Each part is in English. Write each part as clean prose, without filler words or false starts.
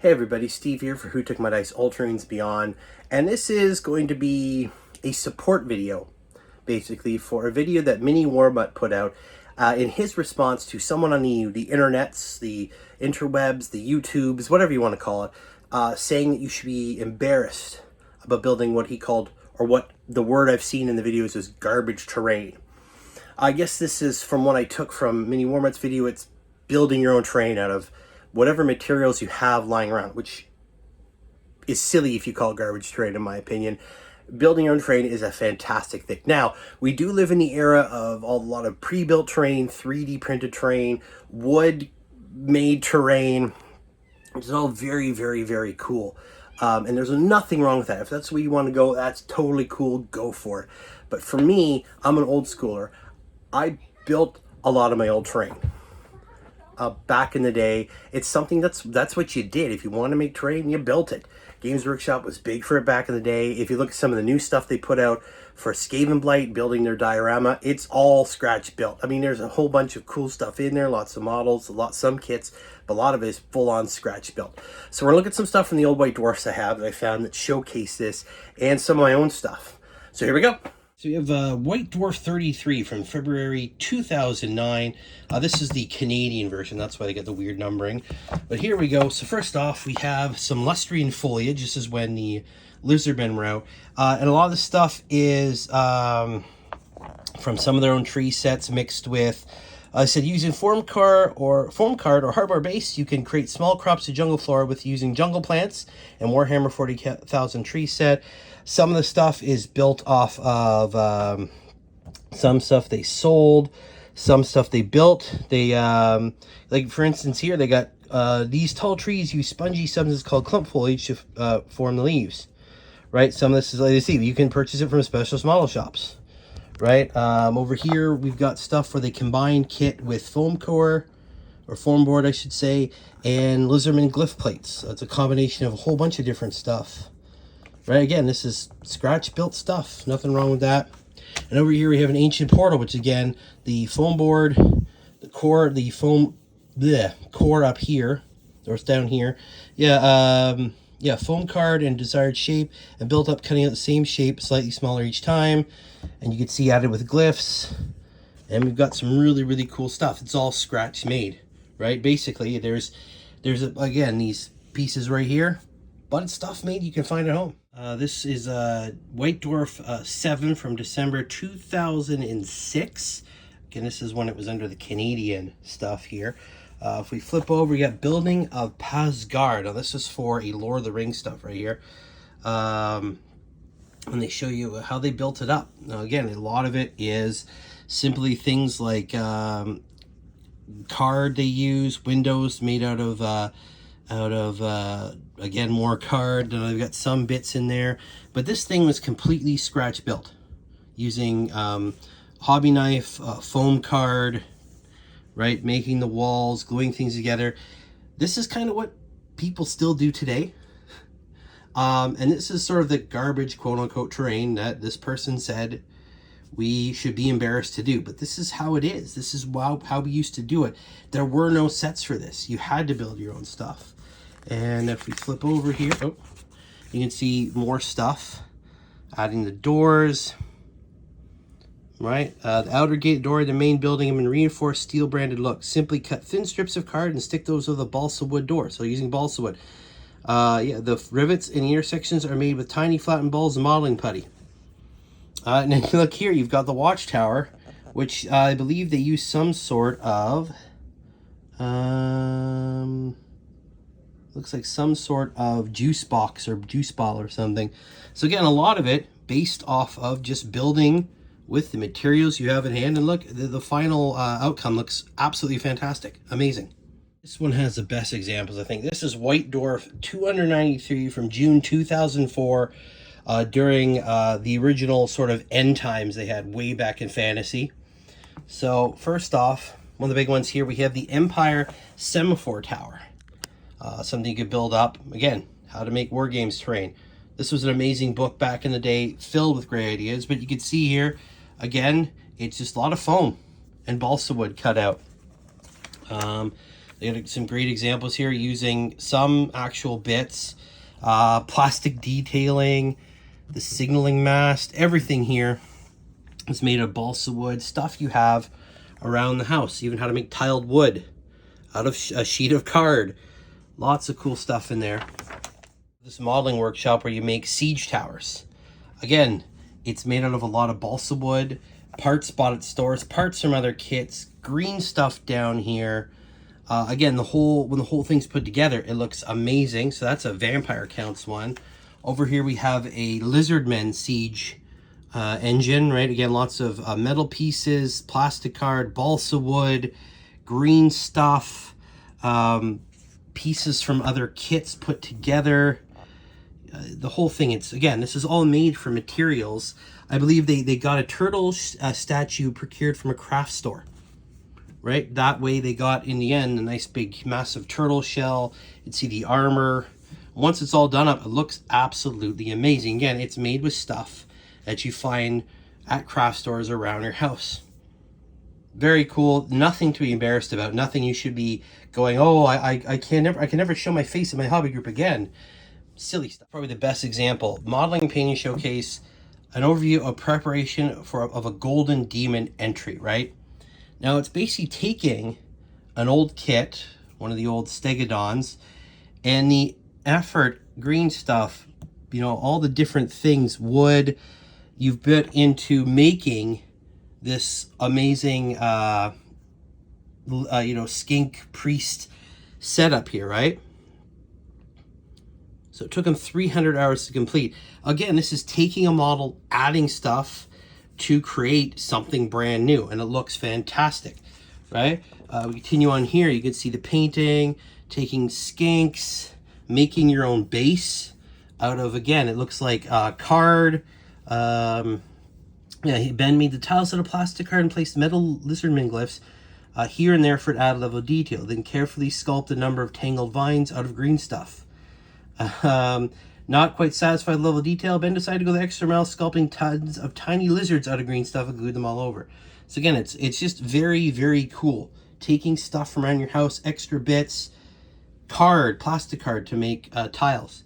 Hey everybody, Steve here for Who Took My Dice Ultramarines Beyond, and this is going to be a support video, basically, for a video that Mini Warmutt put out in his response to someone on the internets, the interwebs, the YouTubes, whatever you want to call it, saying that you should be embarrassed about building what he called, or what the word I've seen in the videos is garbage terrain. I guess this is from what I took from Mini Warmutt's video. It's building your own terrain out of whatever materials you have lying around, which is silly if you call it garbage terrain, in my opinion. Building your own terrain is a fantastic thing. Now, we do live in the era of a lot of pre-built terrain, 3D printed terrain, wood-made terrain. It's all very, very, very cool. And there's nothing wrong with that. If that's where you want to go, that's totally cool. Go for it. But for me, I'm an old schooler. I built a lot of my old terrain. Back in the day, it's something that's what you did. If you want to make terrain, you built it. Games Workshop was big for it back in the day. If you look at some of the new stuff they put out for Skaven Blight, building their diorama, it's all scratch built. I mean, there's a whole bunch of cool stuff in there, lots of models, some kits, but a lot of it is full-on scratch built. So we're gonna look at some stuff from the old white dwarfs I have that I found that showcase this, and some of my own stuff. So here we go. So we have White Dwarf 33 from February 2009. This is the Canadian version. That's why they get the weird numbering. But here we go. So first off, we have some lustrine foliage. This is when the lizardmen were out. And a lot of the stuff is from some of their own tree sets mixed with, I said, using foam card or hardware base, you can create small crops of jungle flora with using jungle plants and Warhammer 40,000 tree set. Some of the stuff is built off of some stuff they sold, some stuff they built. They like for instance here they got these tall trees use spongy substances called clump foliage to form the leaves. Right, some of this is like you see, you can purchase it from specialist model shops. Right, over here we've got stuff where they combine kit with foam core, or foam board I should say, and lizardman glyph plates. So it's a combination of a whole bunch of different stuff. Right, again, this is scratch built stuff, nothing wrong with that. And over here we have an ancient portal, which again, the foam board, the core, the foam core up here, or it's down here. Yeah, foam card and desired shape, and built up cutting out the same shape, slightly smaller each time. And you can see added with glyphs. And we've got some really, really cool stuff. It's all scratch made, right? Basically, there's again, these pieces right here, but it's stuff made you can find at home. This is White Dwarf 7 from December 2006. Again, this is when it was under the Canadian stuff here. If we flip over, we got Building of Pasgard. Now, this is for a Lord of the Rings stuff right here. And they show you how they built it up. Now, again, a lot of it is simply things like card they use, windows made out of again, more card. And I've got some bits in there, but this thing was completely scratch built using hobby knife, foam card, right, making the walls, gluing things together. This is kind of what people still do today. And this is sort of the garbage quote-unquote terrain that this person said we should be embarrassed to do, but this is how it is. This is how we used to do it. There were no sets for this. You had to build your own stuff. And if we flip over here, you can see more stuff. Adding the doors, right? The outer gate door of the main building have been reinforced steel branded look. Simply cut thin strips of card and stick those with a balsa wood door. So using balsa wood. Yeah, the rivets and the intersections are made with tiny flattened balls and modeling putty. And then look here, you've got the watchtower, which I believe they use some sort of looks like some sort of juice box or juice bottle or something. So again, a lot of it based off of just building with the materials you have in hand. And look, the final outcome looks absolutely fantastic. Amazing. This one has the best examples, I think. This is White Dwarf 293 from June 2004, during the original sort of end times they had way back in fantasy. So first off, one of the big ones here, we have the Empire Semaphore Tower. Something you could build up. Again, how to make war games terrain. This was an amazing book back in the day, filled with great ideas, but you can see here, again, it's just a lot of foam and balsa wood cut out. They got some great examples here using some actual bits, plastic detailing, the signaling mast, everything here is made of balsa wood, stuff you have around the house, even how to make tiled wood out of a sheet of card. Lots of cool stuff in there. This modeling workshop where you make siege towers. Again, it's made out of a lot of balsa wood, parts bought at stores, parts from other kits, green stuff down here. Again, when the whole thing's put together, it looks amazing. So that's a Vampire Counts one. Over here we have a Lizardmen siege engine, right? Again, lots of metal pieces, plastic card, balsa wood, green stuff, pieces from other kits put together. The whole thing, this is all made from materials. I believe they got a turtle statue procured from a craft store, right? That way they got, in the end, a nice big massive turtle shell. You'd see the armor. Once it's all done up, it looks absolutely amazing. Again, it's made with stuff that you find at craft stores around your house. Very cool. Nothing to be embarrassed about. Nothing you should be going, oh, I can never show my face in my hobby group again. Silly stuff. Probably the best example. Modeling and Painting Showcase, an overview of preparation of a Golden Demon entry, right? Now it's basically taking an old kit, one of the old Stegodons, and the effort, green stuff, all the different things, wood, you've put into making this amazing, skink priest setup here, right? So it took him 300 hours to complete. Again, this is taking a model, adding stuff to create something brand new, and it looks fantastic, right? We continue on here. You can see the painting, taking skinks, making your own base out of, again, it looks like card. Ben made the tiles out of plastic card and placed metal lizardman glyphs here and there for added level of detail. Then carefully sculpt a number of tangled vines out of green stuff. Not quite satisfied with level of detail, Ben decided to go the extra mile, sculpting tons of tiny lizards out of green stuff and glued them all over. So again, it's just very, very cool. Taking stuff from around your house, extra bits, card, plastic card to make tiles.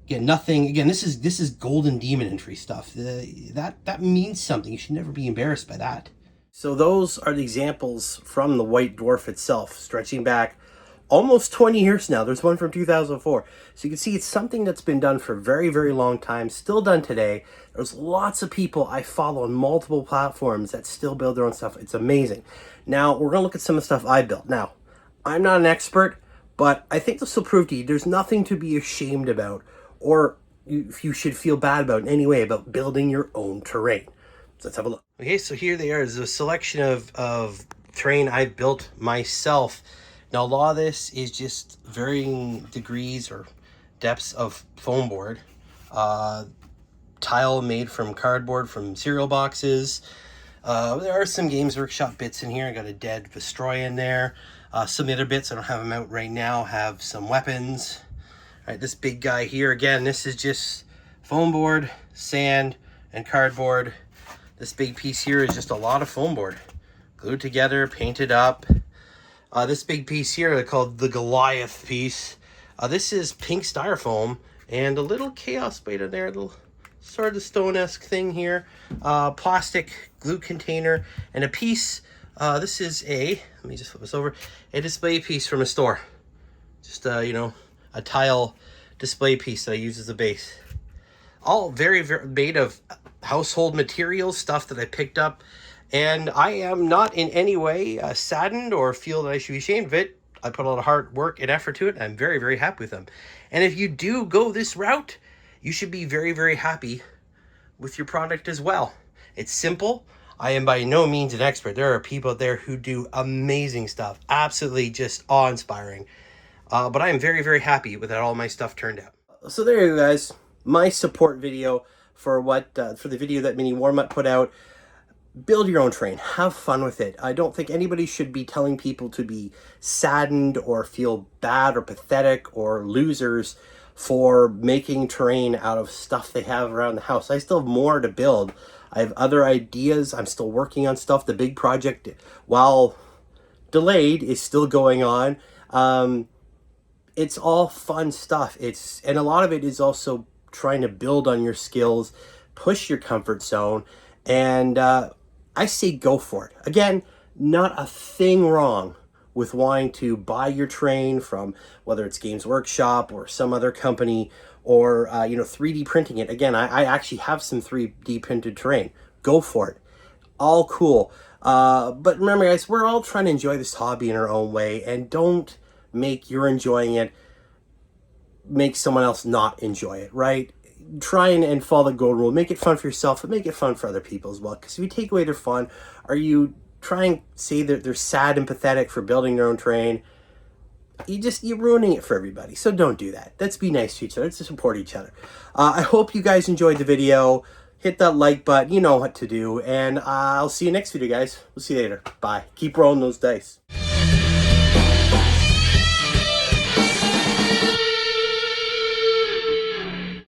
Again, this is Golden Demon entry stuff. That means something. You should never be embarrassed by that. So those are the examples from the White Dwarf itself, stretching back almost 20 years now. There's one from 2004. So you can see it's something that's been done for a very, very long time, still done today. There's lots of people I follow on multiple platforms that still build their own stuff. It's amazing. Now, we're going to look at some of the stuff I built. Now, I'm not an expert, but I think this will prove to you there's nothing to be ashamed about or if you should feel bad about in any way about building your own terrain. So let's have a look. Okay, so here they are. There's a selection of terrain I built myself. Now, a lot of this is just varying degrees or depths of foam board. Tile made from cardboard from cereal boxes. There are some Games Workshop bits in here. I got a dead Vestroy in there. Some other bits, I don't have them out right now, have some weapons. All right, this big guy here, again, this is just foam board, sand, and cardboard. This big piece here is just a lot of foam board. Glued together, painted up. This big piece here, called the Goliath piece. This is pink styrofoam and a little chaos plate in there, a little sort of stone-esque thing here. Plastic glue container and a piece. This is let me just flip this over, a display piece from a store. Just, a tile display piece that I use as a base. All very, very made of household materials, stuff that I picked up. And I am not in any way saddened or feel that I should be ashamed of it. I put a lot of hard work and effort to it, and I'm very, very happy with them. And if you do go this route, you should be very, very happy with your product as well. It's simple. I am by no means an expert. There are people out there who do amazing stuff. Absolutely just awe-inspiring. But I am very, very happy with how all my stuff turned out. So there you go, guys. My support video for for the video that Mini Warmutt put out. Build your own terrain. Have fun with it. I don't think anybody should be telling people to be saddened or feel bad or pathetic or losers for making terrain out of stuff they have around the house. I still have more to build. I have other ideas. I'm still working on stuff. The big project, while delayed, is still going on. It's all fun stuff. And a lot of it is also trying to build on your skills, push your comfort zone, and I say go for it. Again, not a thing wrong with wanting to buy your train from whether it's Games Workshop or some other company, or 3D printing it. Again, I actually have some 3D printed terrain. Go for it. All cool. But remember, guys, we're all trying to enjoy this hobby in our own way, and don't make you're enjoying it make someone else not enjoy it, right? Try and follow the golden rule. Make it fun for yourself, but make it fun for other people as well. Because if you take away their fun, are you trying to say that they're sad and pathetic for building their own terrain? You're ruining it for everybody. So don't do that. Let's be nice to each other. Let's support each other. I hope you guys enjoyed the video. Hit that like button. You know what to do. And I'll see you next video, guys. We'll see you later. Bye. Keep rolling those dice.